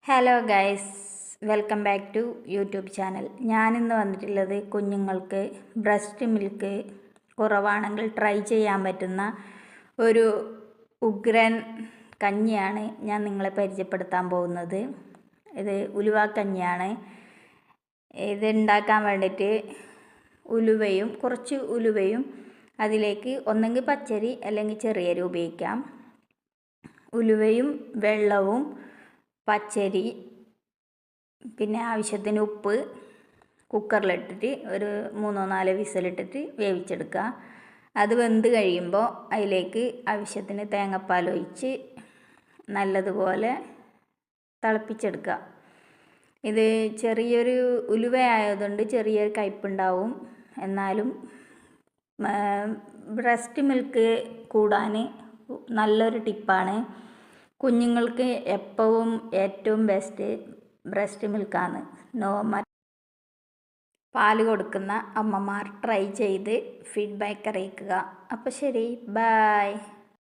Hello guys, welcome back to YouTube channel. ഞാനിന്ന് വന്നിട്ടുള്ളത് കുഞ്ഞുങ്ങൾക്ക് ബ്രസ്റ്റ് മിൽക്ക് കുറവാണെങ്കിൽ ട്രൈ ചെയ്യാൻ പറ്റുന്ന ഒരു ഉഗ്രൻ കഞ്ഞിയാണ് ഞാൻ നിങ്ങളെ പരിചയപ്പെടുത്താൻ പോകുന്നത്. ഇത് ഉലുവാക്കഞ്ഞിയാണ്. ഇത് ഉണ്ടാക്കാൻ വേണ്ടിയിട്ട് കുറച്ച് ഉലുവയും അതിലേക്ക് ഒന്നെങ്കിൽ പച്ചരി അല്ലെങ്കിൽ ചെറിയരി ഉപയോഗിക്കാം. ഉലുവയും വെള്ളവും പച്ചരി പിന്നെ ആവശ്യത്തിന് ഉപ്പ് കുക്കറിലിട്ടിട്ട് ഒരു 3-4 വിസിലിട്ടിട്ട് വേവിച്ചെടുക്കുക. അത് വെന്ത് കഴിയുമ്പോൾ അതിലേക്ക് ആവശ്യത്തിന് തേങ്ങാപ്പാൽ ഒഴിച്ച് നല്ലതുപോലെ തിളപ്പിച്ചെടുക്കുക. ഇത് ചെറിയൊരു ഉലുവ ആയതുകൊണ്ട് ചെറിയൊരു കയ്പ്പുണ്ടാവും. എന്നാലും ബ്രസ്റ്റ് മിൽക്ക് കൂടാൻ നല്ലൊരു ടിപ്പാണ്. കുഞ്ഞുങ്ങൾക്ക് എപ്പോഴും ഏറ്റവും ബെസ്റ്റ് ബ്രസ്റ്റ് മിൽക്കാണ്. പാല് കൊടുക്കുന്ന അമ്മമാർ ട്രൈ ചെയ്ത് ഫീഡ്ബാക്ക് അറിയിക്കുക. അപ്പോൾ ശരി, ബൈ.